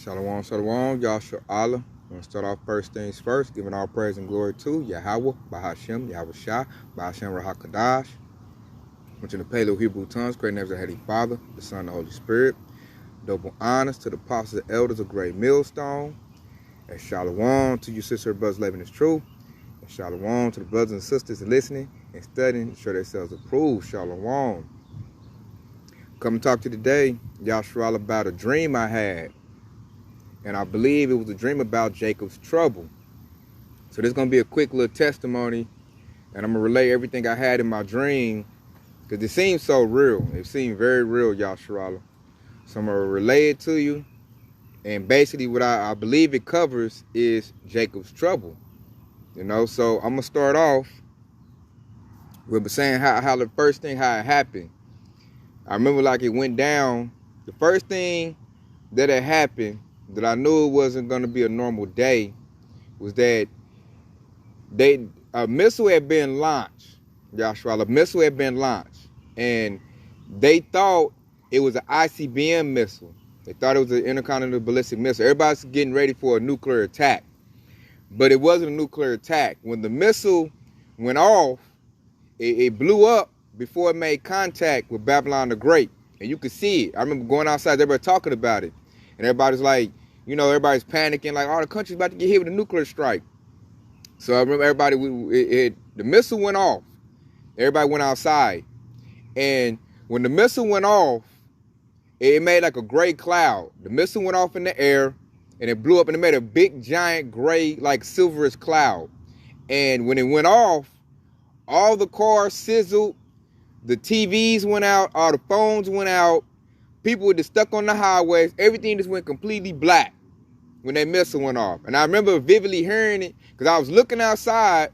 Shalom, shalom, Yahshua Allah. I'm going to start off first things first, giving all praise and glory to Yahweh, Bahashem, Yahweh Shah, Bahashem Rahakadash, which in the Paleo Hebrew tongues, great names of Heavenly Father, the Son, and the Holy Spirit. Double honors to the apostles and elders of Great Millstone. And shalom to you, sister and brothers living this truth. And shalom to the brothers and sisters listening and studying to show themselves approved. Shalom. Come and talk to you today, Yahshua Allah, about a dream I had. And I believe it was a dream about Jacob's trouble. So this is going to be a quick little testimony. And I'm going to relay everything I had in my dream. Because it seems so real. It seemed very real, Yahshua Allah. So I'm going to relay it to you. And basically what I believe it covers is Jacob's trouble. You know, so I'm going to start off with saying how the first thing, how it happened. I remember like it went down. The first thing that had happened that I knew it wasn't going to be a normal day was that a missile had been launched. Yahshua, a missile had been launched. And they thought it was an ICBM missile. They thought it was an intercontinental ballistic missile. Everybody's getting ready for a nuclear attack. But it wasn't a nuclear attack. When the missile went off, it blew up before it made contact with Babylon the Great. And you could see it. I remember going outside, everybody talking about it. And everybody's like, you know, everybody's panicking, like, oh, the country's about to get hit with a nuclear strike. So I remember everybody, the missile went off. Everybody went outside. And when the missile went off, it made like a gray cloud. The missile went off in the air, and it blew up, and it made a big, giant, gray, like silverish cloud. And when it went off, all the cars sizzled, the TVs went out, all the phones went out, people were just stuck on the highways, everything just went completely black when that missile went off. And I remember vividly hearing it, because I was looking outside,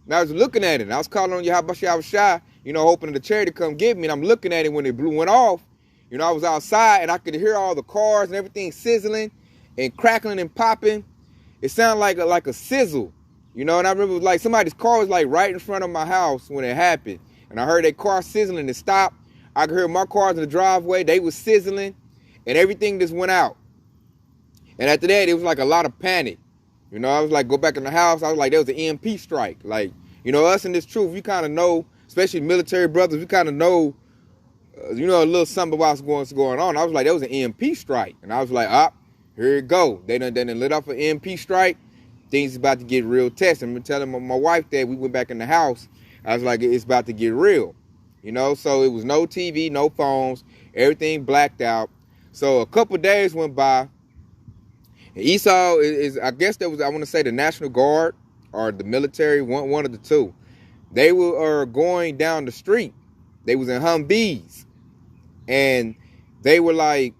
and I was looking at it, and I was calling on Yahweh Shah, you know, hoping the chariot to come get me, and I'm looking at it when it went off. You know, I was outside, and I could hear all the cars and everything sizzling and crackling and popping. It sounded like a sizzle, you know, and I remember like somebody's car was like right in front of my house when it happened. And I heard that car sizzling and stopped. I could hear my cars in the driveway, they was sizzling, and everything just went out. And after that, it was like a lot of panic. You know, I was like, go back in the house. I was like, there was an EMP strike. Like, you know, us in this truth, we kind of know, especially military brothers, we kind of know, you know, a little something about what's going on. I was like, there was an EMP strike. And I was like, here it go. They done lit off an EMP strike. Things about to get real testing. I'm telling my wife that we went back in the house. I was like, it's about to get real. You know, so it was no TV, no phones, everything blacked out. So a couple days went by. And Esau is I guess that was, I want to say the National Guard or the military, one of the two. They were going down the street. They was in Humvees. And they were like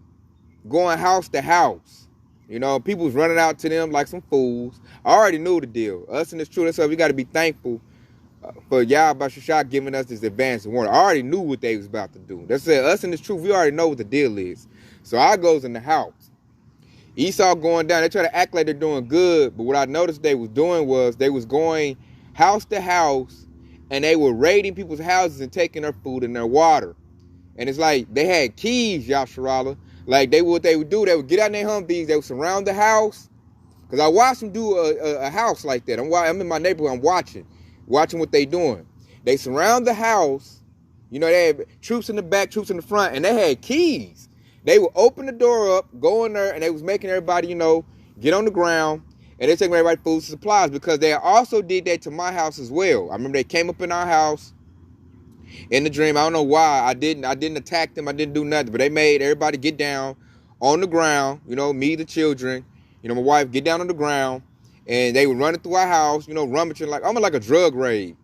going house to house. You know, people was running out to them like some fools. I already knew the deal. Us in this truth, that's why we got to be thankful for Yahweh Shah giving us this advance warning. I already knew what they was about to do. That's it. Us in this truth, we already know what the deal is. So I goes in the house. Esau going down. They try to act like they're doing good, but what I noticed they was doing was they was going house to house, and they were raiding people's houses and taking their food and their water. And it's like they had keys, Yahshua. Like what they would do, they would get out in their Humvees, they would surround the house. Because I watched them do a house like that. I'm in my neighborhood, I'm watching what they doing. They surround the house. You know, they had troops in the back, troops in the front, and they had keys. They would open the door up, go in there, and they was making everybody, you know, get on the ground, and they taking everybody food and supplies, because they also did that to my house as well. I remember they came up in our house in the dream. I don't know why. I didn't attack them. I didn't do nothing, but they made everybody get down on the ground, you know, me, the children, you know, my wife, get down on the ground. And they were running through our house, you know, rummaging almost like a drug raid.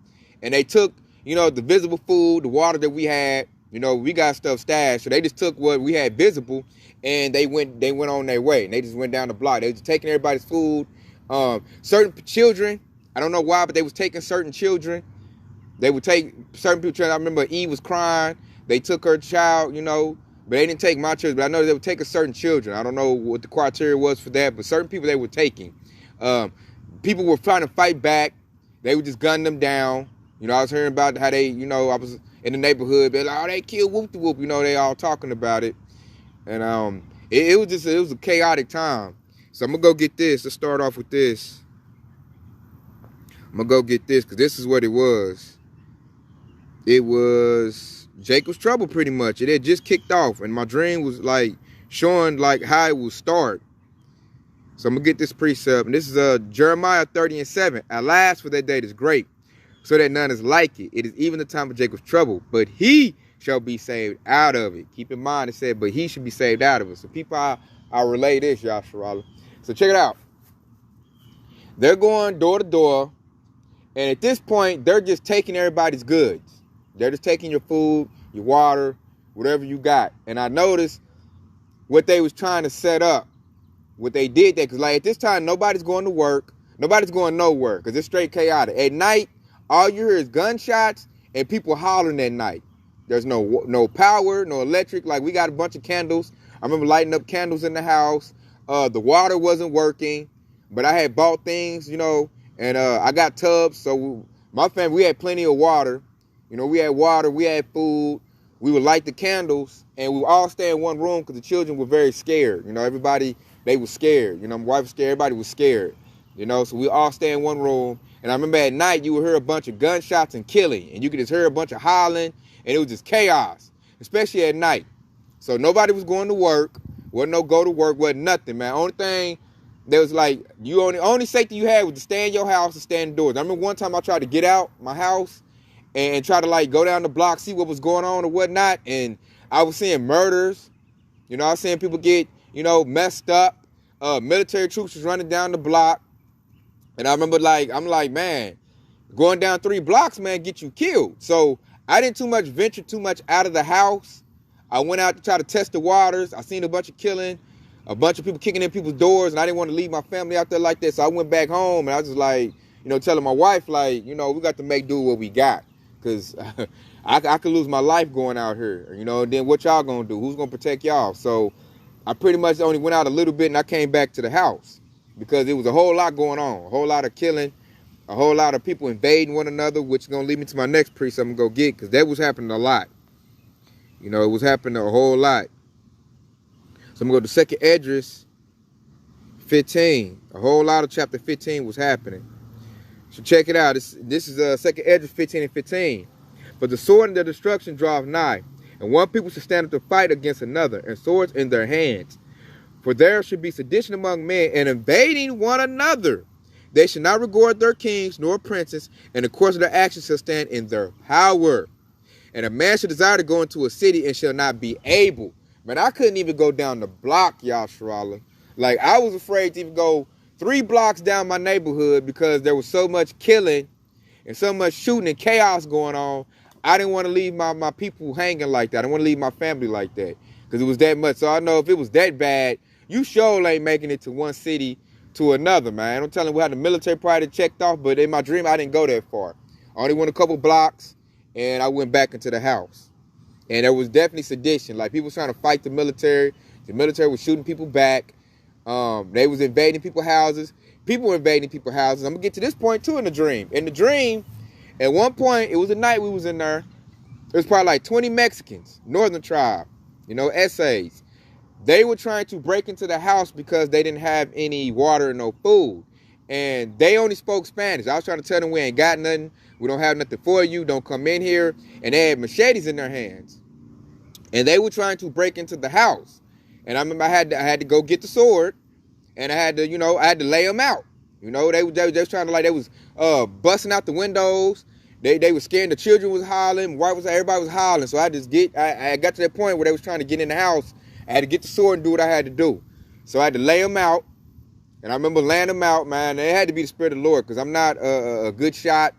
And they took, you know, the visible food, the water that we had. You know, we got stuff stashed. So they just took what we had visible, and they went on their way. And they just went down the block. They was taking everybody's food. Certain children, I don't know why, but they was taking certain children. They would take certain people. I remember Eve was crying. They took her child, you know, but they didn't take my children. But I know they were taking certain children. I don't know what the criteria was for that, but certain people they were taking. People were trying to fight back. They were just gunning them down. You know, I was hearing about how they, you know, I was in the neighborhood, they're like, oh, they killed Whoop-de-Whoop. You know, they all talking about it. And it was a chaotic time. So I'm gonna go get this. Let's start off with this. I'm gonna go get this because this is what it was. It was Jacob's trouble pretty much. It had just kicked off, and my dream was like showing like how it would start. So I'm gonna get this precept, and this is Jeremiah 30:7. Alas, for that day is great, so that none is like it. It is even the time of Jacob's trouble, but he shall be saved out of it. Keep in mind it said, but he should be saved out of it. So people, I relay this, Yasharala. So check it out. They're going door to door, and at this point, they're just taking everybody's goods. They're just taking your food, your water, whatever you got. And I noticed what they was trying to set up. What they did there, because like at this time, nobody's going to work. Nobody's going nowhere, because it's straight chaotic. At night, all you hear is gunshots and people hollering at night. There's no power, no electric. Like, we got a bunch of candles. I remember lighting up candles in the house. The water wasn't working, but I had bought things, you know, and I got tubs. So my family, we had plenty of water. You know, we had water, we had food. We would light the candles, and we would all stay in one room because the children were very scared. You know, everybody, they were scared. You know, my wife was scared. Everybody was scared. You know, so we all stay in one room. And I remember at night, you would hear a bunch of gunshots and killing. And you could just hear a bunch of hollering. And it was just chaos, especially at night. So nobody was going to work. Wasn't no go to work. Wasn't nothing, man. Only thing, there was like, only safety you had was to stay in your house and stay indoors. I remember one time I tried to get out my house and try to like go down the block, see what was going on or whatnot. And I was seeing murders. You know, I was seeing people get, you know, messed up. Military troops was running down the block. And I remember I'm like, man, going down 3 blocks, man, get you killed. So I didn't venture too much out of the house. I went out to try to test the waters. I seen a bunch of killing, a bunch of people kicking in people's doors, and I didn't want to leave my family out there like that. So I went back home, and I was just like, you know, telling my wife, like, you know, we got to make do with what we got. Because I could lose my life going out here, you know, and then what y'all going to do? Who's going to protect y'all? So I pretty much only went out a little bit, and I came back to the house because it was a whole lot going on, a whole lot of killing, a whole lot of people invading one another, which is going to lead me to my next priest I'm going to go get, because that was happening a lot. You know, it was happening a whole lot. So I'm going to go to 2nd Esdras 15. A whole lot of chapter 15 was happening. So check it out. This is 2nd Esdras 15 and 15. But the sword and the destruction draweth nigh, and one people shall stand up to fight against another, and swords in their hands. For there should be sedition among men, and invading one another. They shall not regard their kings nor princes, and the course of their actions shall stand in their power. And a man shall desire to go into a city and shall not be able. Man, I couldn't even go down the block, Yasharala. Like, I was afraid to even go 3 blocks down my neighborhood because there was so much killing and so much shooting and chaos going on. I didn't want to leave my people hanging like that. I didn't want to leave my family like that because it was that much. So I know if it was that bad, you sure ain't making it to one city to another, man. I'm telling you, we had the military party checked off, but in my dream, I didn't go that far. I only went a couple blocks, and I went back into the house. And there was definitely sedition. Like, people was trying to fight the military. The military was shooting people back. They was invading people's houses. People were invading people's houses. I'm going to get to this point, too, in the dream. In the dream, at one point, it was a night we was in there. There was probably like 20 Mexicans, northern tribe, you know, essays. They were trying to break into the house because they didn't have any water and no food. And they only spoke Spanish. I was trying to tell them we ain't got nothing. We don't have nothing for you. Don't come in here. And they had machetes in their hands. And they were trying to break into the house. And I remember I had to go get the sword. And I had to, you know, I had to lay them out. You know, they was trying to, like, they was busting out the windows. They were scared. The children was hollering. Everybody was hollering. So I got to that point where they was trying to get in the house. I had to get the sword and do what I had to do. So I had to lay them out. And I remember laying them out, man. It had to be the Spirit of the Lord because I'm not a good shot.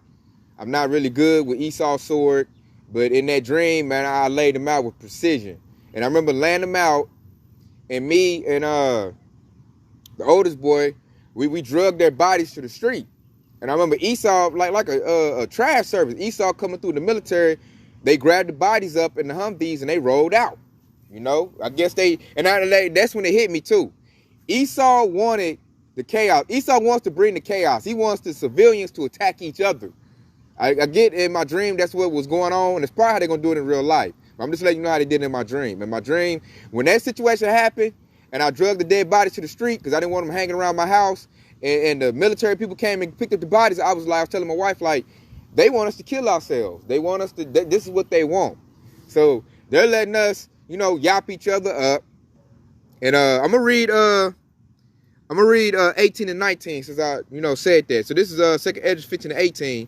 I'm not really good with Esau's sword. But in that dream, man, I laid them out with precision. And I remember laying them out. And me and the oldest boy, we drugged their bodies to the street. And I remember Esau, like a trash service. Esau coming through the military. They grabbed the bodies up in the Humvees and they rolled out. You know, I guess that's when it hit me too. Esau wanted the chaos. Esau wants to bring the chaos. He wants the civilians to attack each other. I get in my dream that's what was going on, and it's probably how they're going to do it in real life. But I'm just letting you know how they did it in my dream. In my dream, when that situation happened, and I drug the dead bodies to the street because I didn't want them hanging around my house. And the military people came and picked up the bodies. I was telling my wife, like, they want us to kill ourselves. They want us to, this is what they want. So they're letting us, you know, yap each other up. And I'm gonna read 18 and 19 since I, you know, said that. So this is 2nd Esdras 15 and 18.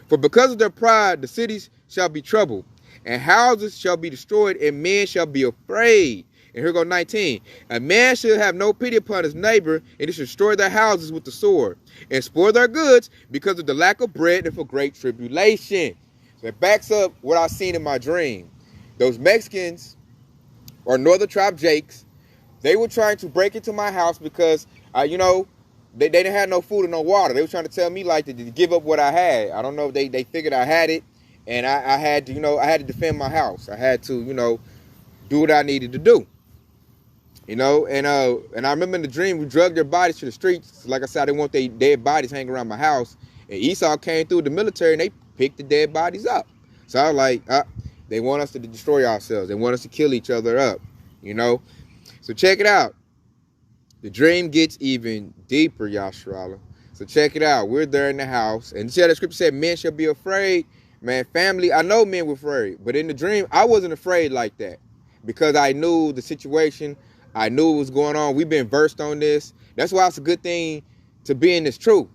For because of their pride, the cities shall be troubled, and houses shall be destroyed, and men shall be afraid. And here go 19. A man should have no pity upon his neighbor, and he should destroy their houses with the sword, and spoil their goods because of the lack of bread and for great tribulation. So it backs up what I've seen in my dream. Those Mexicans, or Northern Tribe Jakes, they were trying to break into my house because, you know, they didn't have no food and no water. They were trying to tell me, like, to give up what I had. I don't know if they figured I had it, and I had to, you know, I had to defend my house. I had to, you know, do what I needed to do. You know, and I remember in the dream, we drugged their bodies to the streets. Like I said, I didn't want their dead bodies hanging around my house. And Esau came through the military, and they picked the dead bodies up. So I was like, they want us to destroy ourselves. They want us to kill each other up, you know. So check it out. The dream gets even deeper, Yasharala. So check it out. We're there in the house. And see how the scripture said, men shall be afraid. Man, family, I know men were afraid. But in the dream, I wasn't afraid like that. Because I knew the situation. I knew what was going on. We've been versed on this. That's why it's a good thing to be in this truth.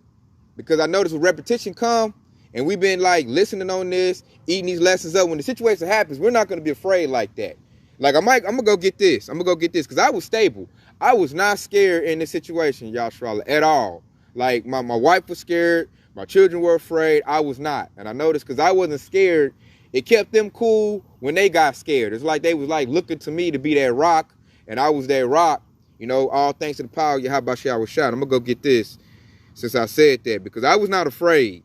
Because I noticed when repetition come, and we've been like listening on this, eating these lessons up. When the situation happens, we're not going to be afraid like that. Like, I'm going to go get this. I'm going to go get this. Because I was stable. I was not scared in this situation, Yasharala, at all. Like, my wife was scared. My children were afraid. I was not. And I noticed because I wasn't scared, it kept them cool when they got scared. It's like they was like looking to me to be that rock. And I was that rock, you know, all thanks to the power of Yahweh Shah was shot. I'm going to go get this since I said that. Because I was not afraid.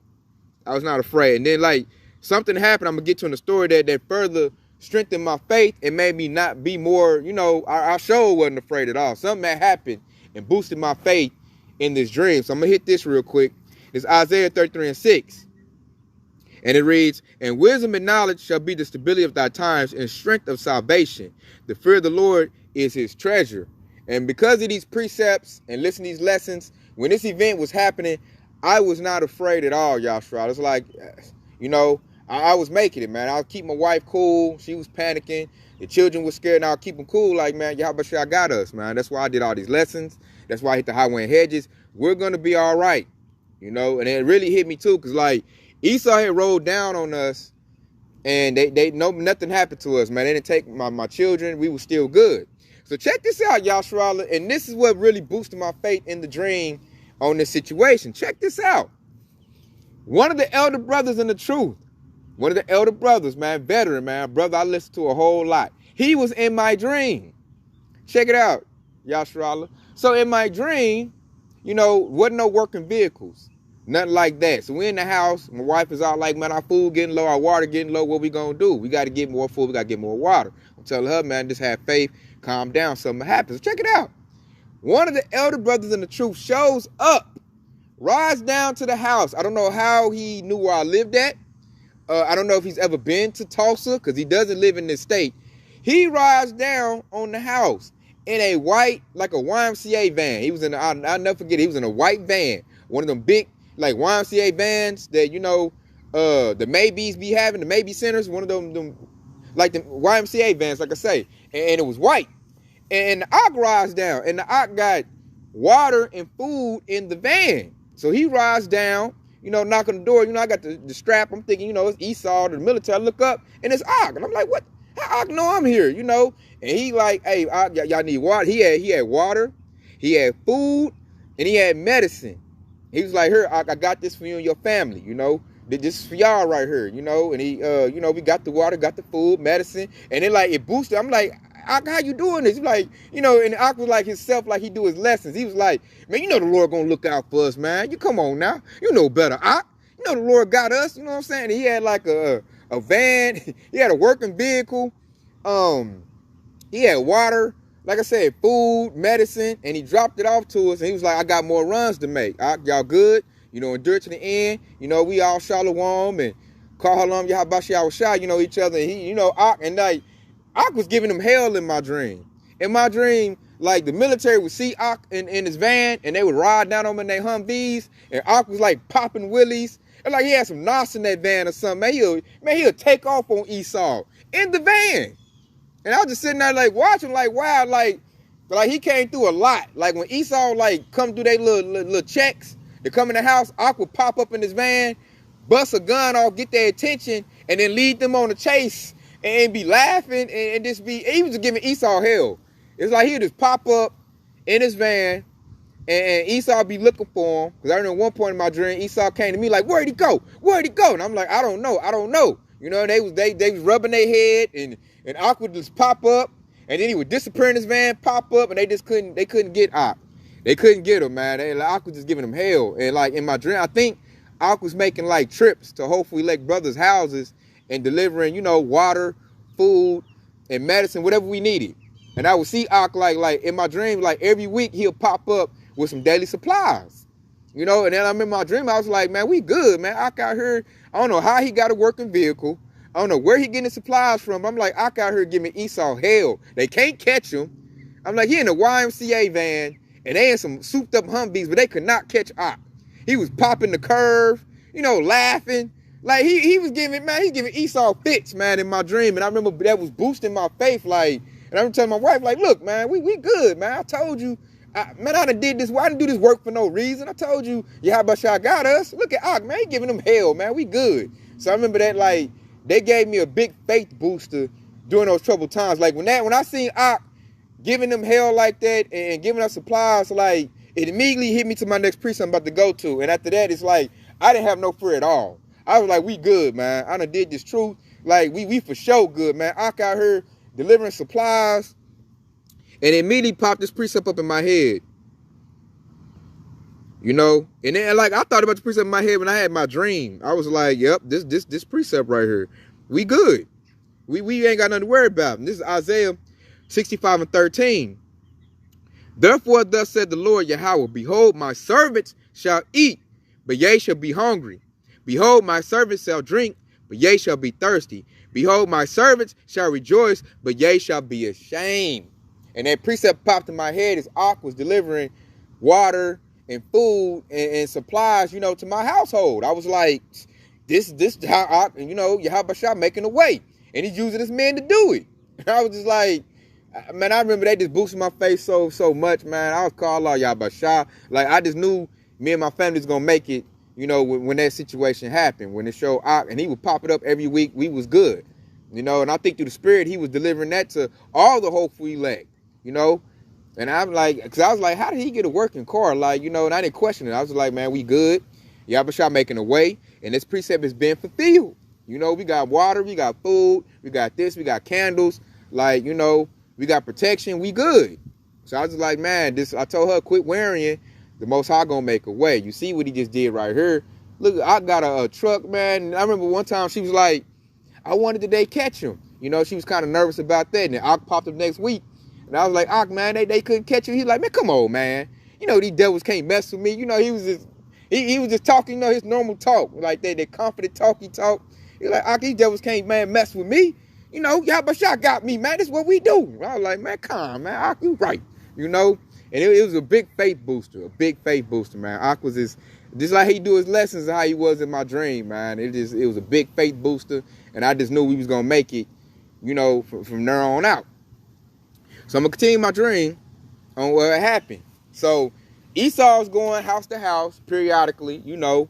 I was not afraid. And then, like, something happened. I'm going to get to in the story that further strengthened my faith and made me not be more, you know, I sure wasn't afraid at all. Something that happened and boosted my faith in this dream. So I'm going to hit this real quick. It's Isaiah 33 and 6. And it reads, and wisdom and knowledge shall be the stability of thy times and strength of salvation. The fear of the Lord is his treasure. And because of these precepts and listening to these lessons, when this event was happening, I was not afraid at all, Yashra. It's like, you know, I was making it, man. I'll keep my wife cool. She was panicking. The children were scared, and I'll keep them cool. Like, man, Yahweh Shah got us, man. That's why I did all these lessons. That's why I hit the highway and hedges. We're going to be all right, you know. And it really hit me, too, because, like, Esau had rolled down on us, and nothing happened to us, man. They didn't take my children. We were still good. So check this out, Yashra. And this is what really boosted my faith in the dream on this situation. Check this out. One of the elder brothers in the truth, one of the elder brothers, man, veteran, man, brother I listened to a whole lot. He was in my dream. Check it out, Yashra. So in my dream, you know, wasn't no working vehicles. Nothing like that. So we're in the house. My wife is out like, man, our food getting low, our water getting low. What we going to do? We got to get more food. We got to get more water. I'm telling her, man, just have faith. Calm down. Something happens. Check it out. One of the elder brothers in the truth shows up, rides down to the house. I don't know how he knew where I lived at. I don't know if he's ever been to Tulsa because he doesn't live in this state. He rides down on the house in a white, like a YMCA van. He was in, I'll never forget, he was in a white van. One of them big, like YMCA vans that, you know, the Maybes be having, the Maybe centers, one of them like the YMCA vans, like I say. And it was white. And the Ak rides down, and the Ak got water and food in the van. So he rides down, you know, knock on the door. You know, I got the strap. I'm thinking, you know, it's Esau, the military. I look up, and it's Ak. And I'm like, what? How Ak know I'm here, you know? And he like, hey, y'all need water. He had water, he had food, and he had medicine. He was like, here, Ak, I got this for you and your family, you know? This is for y'all right here, you know? And he, you know, we got the water, got the food, medicine. And then, like, it boosted. I'm like, Ak, how you doing this? He's like, you know, and Ak was like himself, like he do his lessons. He was like, man, you know the Lord gonna look out for us, man. You come on now. You know better, Ak. You know the Lord got us, you know what I'm saying? And he had like a van. He had a working vehicle. He had water, like I said, food, medicine, and he dropped it off to us. And he was like, I got more runs to make. Ak, y'all good? You know, endure to the end. You know, we all shalom and call halam Yahabashah, you know, each other. And he, you know, Ak, and like, Ak was giving him hell in my dream. In my dream, like the military would see Ak in his van and they would ride down on him in their Humvees, and Ak was like popping willies. And like he had some knots in that van or something. He'll take off on Esau in the van. And I was just sitting there like watching, like, wow, like he came through a lot. Like when Esau like come through their little checks to come in the house, Ak would pop up in his van, bust a gun off, get their attention, and then lead them on a chase and be laughing and just be, he was just giving Esau hell. It's like he would just pop up in his van and Esau be looking for him. Because I remember one point in my dream, Esau came to me like, where'd he go? Where'd he go? And I'm like, I don't know. You know, they was rubbing their head and Ak would just pop up and then he would disappear in his van, pop up, and they couldn't get Ak. They couldn't get him, man. Ak was just giving them hell. And like in my dream, I think Ak was making like trips to hopefully like brothers' houses and delivering, you know, water, food, and medicine, whatever we needed. And I would see Ak like in my dream, like every week he'll pop up with some daily supplies. You know, and then I'm in my dream, I was like, man, we good, man. Ak out here, I don't know how he got a working vehicle. I don't know where he getting the supplies from. I'm like, Ak out here giving Esau hell. They can't catch him. I'm like, he in a YMCA van, and they in some souped up Humvees, but they could not catch Ak. He was popping the curve, you know, laughing. Like he was giving, man, he's giving Esau fits, man, in my dream. And I remember that was boosting my faith, like, and I'm telling my wife, like, look, man, we good, man. I told you, I done did this. I didn't do this work for no reason. I told you, Yahabashah got us. Look at Ak, man, he giving them hell, man. We good. So I remember that, like, they gave me a big faith booster during those troubled times. Like when I seen Ak giving them hell like that and giving us supplies, like it immediately hit me to my next precinct I'm about to go to. And after that, it's like I didn't have no fear at all. I was like, we good, man. I done did this truth. Like we for sure good, man. Ak out here delivering supplies, and it immediately popped this precept up in my head. You know, and then like I thought about the precept in my head when I had my dream. I was like, yep, this precept right here, we good. We ain't got nothing to worry about. And this is Isaiah 65:13. Therefore, thus said the Lord Yahweh, behold, my servants shall eat, but ye shall be hungry. Behold, my servants shall drink, but ye shall be thirsty. Behold, my servants shall rejoice, but ye shall be ashamed. And that precept popped in my head as Ak was delivering water and food and supplies, you know, to my household. I was like, this how Ak, you know, Yahabashah making a way. And he's using this man to do it. And I was just like, man, I remember that just boosted my face so much, man. I was called Allah Yahabashah. Like, I just knew me and my family was going to make it, you know, when that situation happened. When it showed Ak, and he would pop it up every week, we was good. You know, and I think through the Spirit, he was delivering that to all the hopeful elect, you know. And I'm like, because I was like, how did he get a working car? Like, you know, and I didn't question it. I was like, man, we good. Yahabashah making a way. And this precept has been fulfilled. You know, we got water, we got food, we got this, we got candles. Like, you know, we got protection. We good. So I was like, man, I told her, quit worrying. The Most High gonna make a way. You see what he just did right here. Look, I got a truck, man. And I remember one time she was like, I wanted today catch him. You know, she was kind of nervous about that. And then Ak popped up next week. And I was like, Ak, man, they couldn't catch you. He's like, man, come on, man. You know, these devils can't mess with me. You know, he was just talking, you know, his normal talk. Like that confident talk he talk. He's like, Ak, these devils can't, man, mess with me. You know, Yahabashah got me, man. This is what we do. I was like, man, come on, man. Ak, you right. You know? And it was a big faith booster. Man. Ak was just like he do his lessons and how he was in my dream, man. It was a big faith booster. And I just knew we was going to make it, you know, from there on out. So I'm going to continue my dream on what happened. So Esau's going house to house periodically, you know,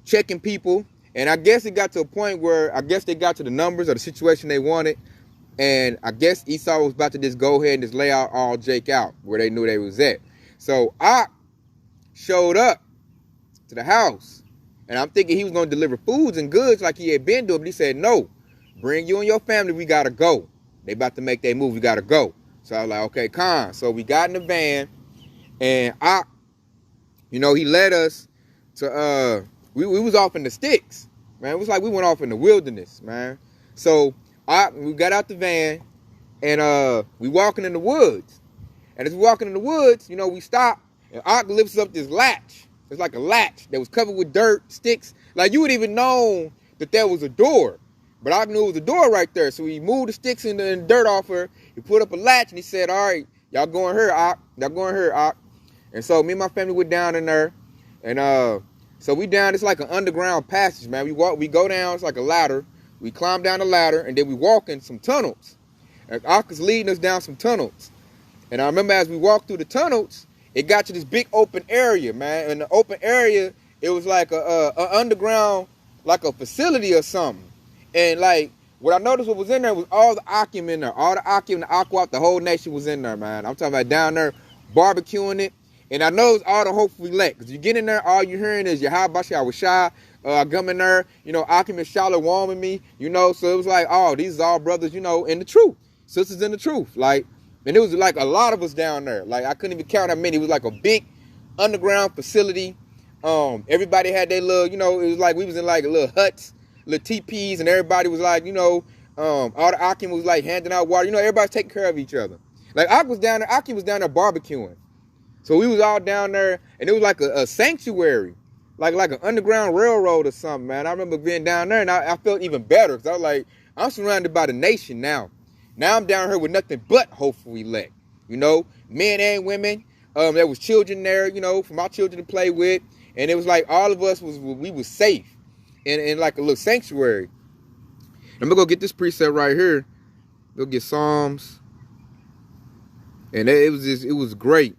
checking people. And I guess it got to a point where I guess they got to the numbers or the situation they wanted. And I guess Esau was about to just go ahead and just lay out all Jake out where they knew they was at. So Ak showed up to the house. And I'm thinking he was going to deliver foods and goods like he had been doing. But he said, no, bring you and your family. We got to go. They about to make their move. We got to go. So I was like, okay, Khan. So we got in the van. And Ak, you know, he led us to, we was off in the sticks, man. It was like we went off in the wilderness, man. So we got out the van, and we walking in the woods. And as we walking in the woods, you know, we stop, and Ak lifts up this latch. It's like a latch that was covered with dirt, sticks. Like, you would even know that there was a door. But Ak knew it was a door right there. So he moved the sticks and the dirt off her. He put up a latch and he said, all right, y'all going here, Ock. Y'all going here, Ock. And so me and my family went down in there. And so we down, it's like an underground passage, man. We go down, it's like a ladder. We climb down the ladder, and then we walk in some tunnels. And Ock is leading us down some tunnels. And I remember as we walked through the tunnels, it got to this big open area, man. In the open area, it was like a underground, like a facility or something. And like, what I noticed what was in there was all the Akim in there. All the Akim, the Aqua, the whole nation was in there, man. I'm talking about down there barbecuing it. And I know it's all the hopeful elect. Because you get in there, all you're hearing is Yahweh Shah. I come in there, you know, Akim and Charlotte warming me, you know. So it was like, oh, these are all brothers, you know, in the truth. Sisters in the truth. Like, and it was like a lot of us down there. Like, I couldn't even count how many. It was like a big underground facility. Everybody had their little, you know, it was like we was in like little huts, little teepees, and everybody was like, you know, all the Akim was like handing out water. You know, everybody's taking care of each other. Like, Akim was down there barbecuing. So we was all down there, and it was like a sanctuary, like an underground railroad or something, man. I remember being down there, and I felt even better, because I was like, I'm surrounded by the nation now. Now I'm down here with nothing but hopeful elect, you know, men and women. There was children there, you know, for my children to play with, and it was like all of us we was safe in like a little sanctuary. I'm gonna go get this precept right here. Go get Psalms, and it was great.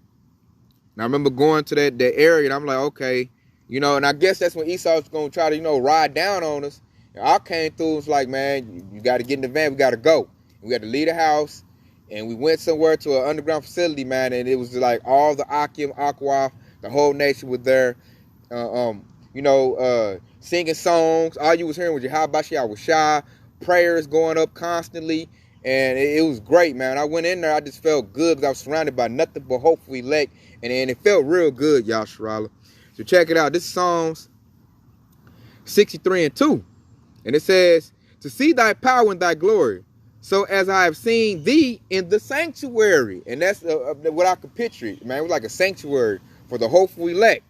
And I remember going to that area, and I'm like, okay, you know, and I guess that's when Esau was going to try to, you know, ride down on us. And I came through and was like, man, you got to get in the van. We got to go. And we had to leave the house, and we went somewhere to an underground facility, man, and it was like all the Akim, Aqua, the whole nation was there, you know, singing songs. All you was hearing was Yahweh Shah, prayers going up constantly. And it was great, man. I went in there, I just felt good because I was surrounded by nothing but hopeful elect. And it felt real good, y'all, Sharala. So check it out. This is Psalms 63 and 2. And it says, to see thy power and thy glory, so as I have seen thee in the sanctuary. And that's what I could picture it, man. It was like a sanctuary for the hopeful elect,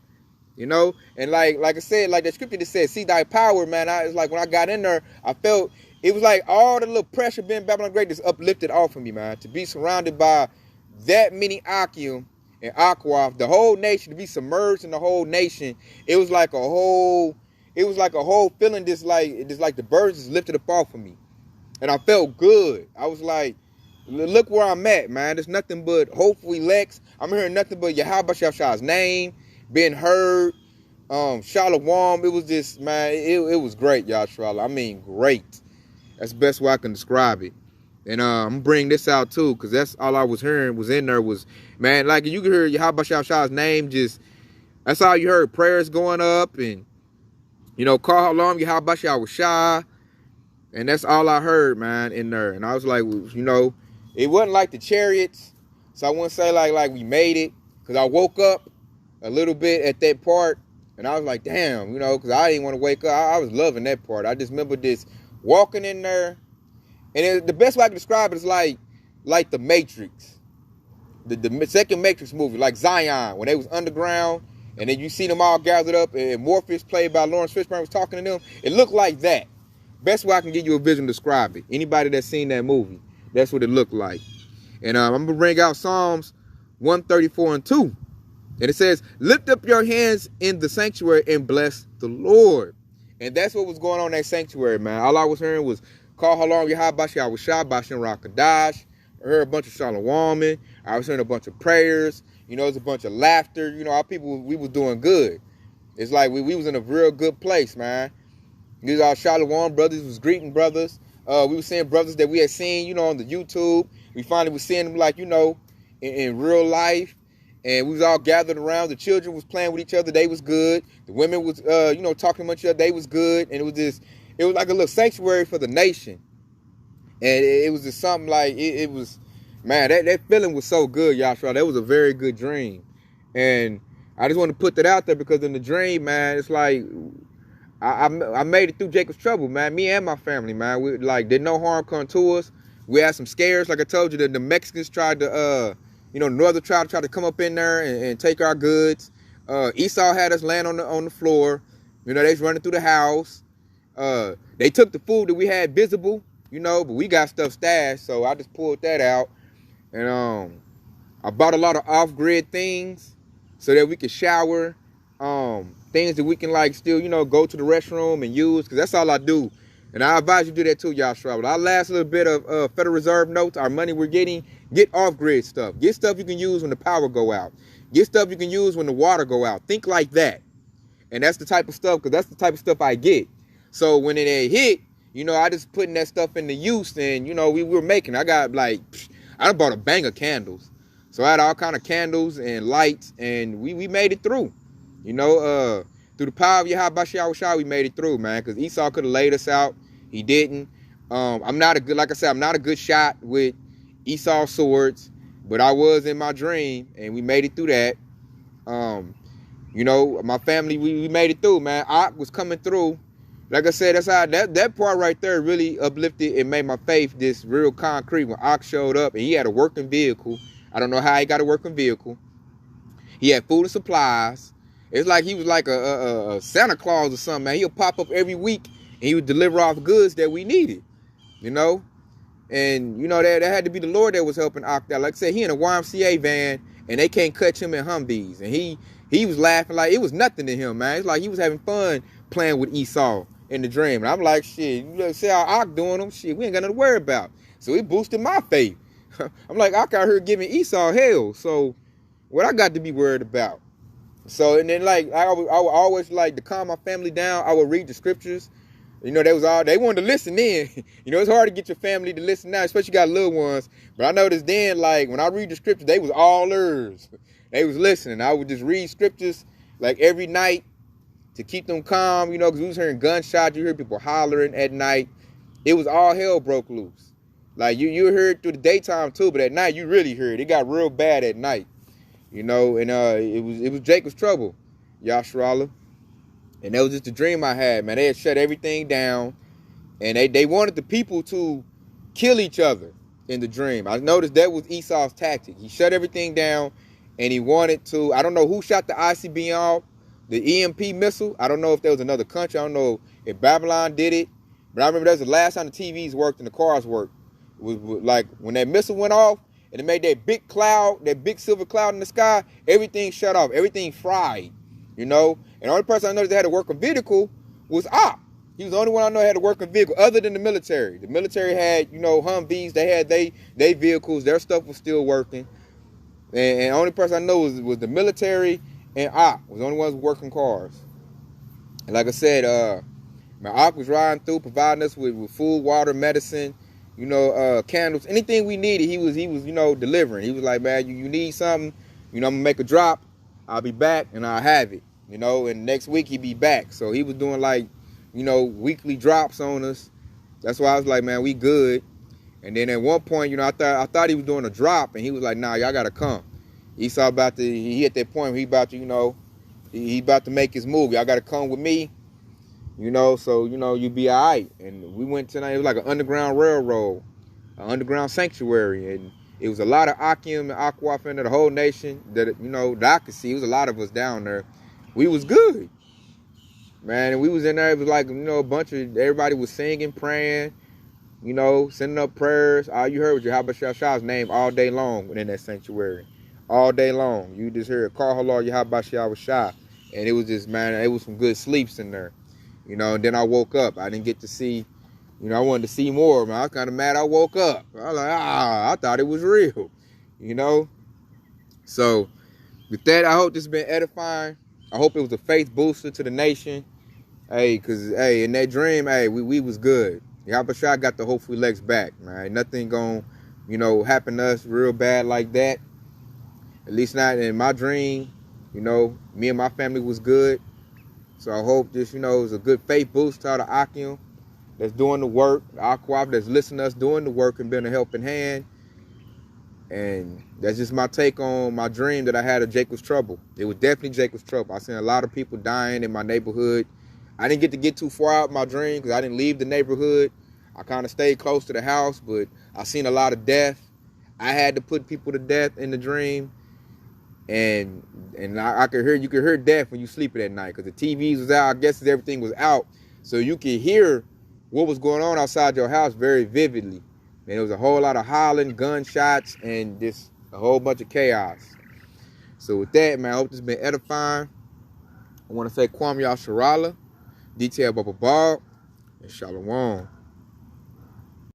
you know. And like I said, like the scripture that says, see thy power, man. It's like when I got in there, I felt, it was like all the little pressure being Babylon Great just uplifted off of me, man. To be surrounded by that many Akim and Aqua, the whole nation, to be submerged in the whole nation, it was like a whole feeling just like the birds just lifted up off of me. And I felt good. I was like, look where I'm at, man. There's nothing but hopeful elects. I'm hearing nothing but Yahweh Shah's name being heard. Shalom. It was just, man, it was great, y'all. I mean, great. That's the best way I can describe it. And I'm going to bring this out, too, because that's all I was hearing was in there was, man, like you could hear Yahweh Shah's name just, that's all you heard, prayers going up and, you know, call Halam Yahweh Shah. And that's all I heard, man, in there. And I was like, you know, it wasn't like the chariots. So I wouldn't say like we made it, because I woke up a little bit at that part. And I was like, damn, you know, because I didn't want to wake up. I was loving that part. I just remember this walking in there. And the best way I can describe it is like the Matrix. The second Matrix movie, like Zion, when they was underground. And then you see them all gathered up. And Morpheus, played by Lawrence Fishburne, was talking to them. It looked like that. Best way I can give you a visual to describe it. Anybody that's seen that movie, that's what it looked like. And I'm going to bring out Psalms 134 and 2. And it says, lift up your hands in the sanctuary and bless the Lord. And that's what was going on in that sanctuary, man. All I was hearing was, call Halam Yahweh Shah, Bashem Rakadash. I heard a bunch of Shalom. I was hearing a bunch of prayers. You know, there's a bunch of laughter. You know, our people, we was doing good. It's like we was in a real good place, man. These are Shalom brothers, was greeting brothers. We were seeing brothers that we had seen, you know, on the YouTube. We finally was seeing them, like, you know, in real life. And we was all gathered around. The children was playing with each other. They was good. The women was, you know, talking to each other. They was good. And it was like a little sanctuary for the nation. And it was just something like, it was, man, that feeling was so good, Yahshua. That was a very good dream. And I just want to put that out there because in the dream, man, it's like, I made it through Jacob's trouble, man. Me and my family, man. We did no harm come to us. We had some scares, like I told you. The Mexicans tried to, you know, Northern tribe tried to come up in there and take our goods. Esau had us land on the floor. You know, they was running through the house. They took the food that we had visible. you know, but we got stuff stashed, so I just pulled that out. And I bought a lot of off-grid things so that we could shower, things that we can like still, you know, go to the restroom and use, because that's all I do. And I advise you to do that too, y'all. But our last little bit of Federal Reserve notes, our money we're getting, get off-grid stuff. Get stuff you can use when the power go out. Get stuff you can use when the water go out. Think like that. And that's the type of stuff, because that's the type of stuff I get. So when it hit, you know, I just putting that stuff into use, and, you know, we were making, I got like, I done bought a bang of candles. So I had all kind of candles and lights, and we made it through. You know, through the power of Yahweh Shah, we made it through, man, because Esau could have laid us out. He didn't. I'm not a good, like I said, I'm not a good shot with Esau's swords, but I was in my dream, and we made it through that. You know, my family, we made it through, man. Ak was coming through. Like I said, that's how that part right there really uplifted and made my faith this real concrete when Ak showed up, and he had a working vehicle. I don't know how he got a working vehicle. He had food and supplies. It's like he was like a Santa Claus or something, man. He'll pop up every week, and he would deliver off goods that we needed, you know? And, you know, that had to be the Lord that was helping Ak out. Like I said, he in a YMCA van, and they can't catch him in Humvees. And he was laughing like it was nothing to him, man. It's like he was having fun playing with Esau in the dream. And I'm like, shit, you see how Ak doing them? Shit, we ain't got nothing to worry about. So he boosted my faith. I'm like, Ak out here giving Esau hell. So what I got to be worried about? So, and then like, I would always like to calm my family down. I would read the scriptures. You know, they wanted to listen in. You know, it's hard to get your family to listen now, especially you got little ones. But I noticed then, like, when I read the scriptures, they was all ears. They was listening. I would just read scriptures, like, every night to keep them calm, you know, because we was hearing gunshots. You hear people hollering at night. It was all hell broke loose. Like, you heard through the daytime, too, but at night, you really heard. It got real bad at night, you know, and it was Jacob's trouble, Yasharallah. And that was just a dream I had, man. They had shut everything down, and they wanted the people to kill each other in the dream. I noticed that was Esau's tactic. He shut everything down, and he wanted to, I don't know who shot the ICBM, the EMP missile. I don't know if there was another country. I don't know if Babylon did it, but I remember that was the last time the TVs worked and the cars worked. It was like when that missile went off, and it made that big cloud, that big silver cloud in the sky, everything shut off, everything fried, you know? And the only person I noticed that had a working vehicle was Ak. He was the only one I know that had a working vehicle other than the military. The military had, you know, Humvees. They had they vehicles. Their stuff was still working. And the only person I know was the military, and Ak was the only ones working cars. And like I said, Ak was riding through, providing us with food, water, medicine, you know, candles, anything we needed. He was, you know, delivering. He was like, man, you need something, you know, I'm gonna make a drop. I'll be back and I'll have it. You know, and next week he'd be back. So he was doing like, you know, weekly drops on us. That's why I was like, man, we good. And then at one point, you know, I thought he was doing a drop, and he was like, nah, y'all gotta come. Esau he at that point, he about to, you know, he about to make his move. Y'all gotta come with me, you know, so, you know, you be all right. And we went tonight. It was like an underground railroad, an underground sanctuary, and it was a lot of Akim and Akwaf into the whole nation that, you know, that I could see. It was a lot of us down there. We was good, man. And we was in there. It was like, you know, a bunch of, everybody was singing, praying, you know, sending up prayers. All you heard was Yahweh Shah's name all day long within that sanctuary. All day long. You just heard, call Halal Yahweh Shah. And it was just, man, it was some good sleeps in there. You know, and then I woke up. I didn't get to see, you know, I wanted to see more, man. I was kind of mad I woke up. I was like, I thought it was real, you know. So, with that, I hope this has been edifying. I hope it was a faith booster to the nation. Hey, because, hey, in that dream, hey, we was good. Yahweh Shah got the hopefully legs back, man. Nothing gonna, you know, happen to us real bad like that. At least not in my dream. You know, me and my family was good. So I hope this, you know, is a good faith boost to all the Akim that's doing the work, the Akwaf that's listening to us doing the work and being a helping hand. And that's just my take on my dream that I had of Jacob's trouble. It was definitely Jacob's trouble. I seen a lot of people dying in my neighborhood. I didn't get too far out my dream because I didn't leave the neighborhood. I kind of stayed close to the house, but I seen a lot of death. I had to put people to death in the dream. And I could hear, you could hear death when you sleeping at night because the TVs was out. I guess everything was out. So you could hear what was going on outside your house very vividly. Man, there was a whole lot of hollering, gunshots, and just a whole bunch of chaos. So with that, man, I hope this has been edifying. I want to say Kwam Yasharala, Detail Baba Bob, and Shalom.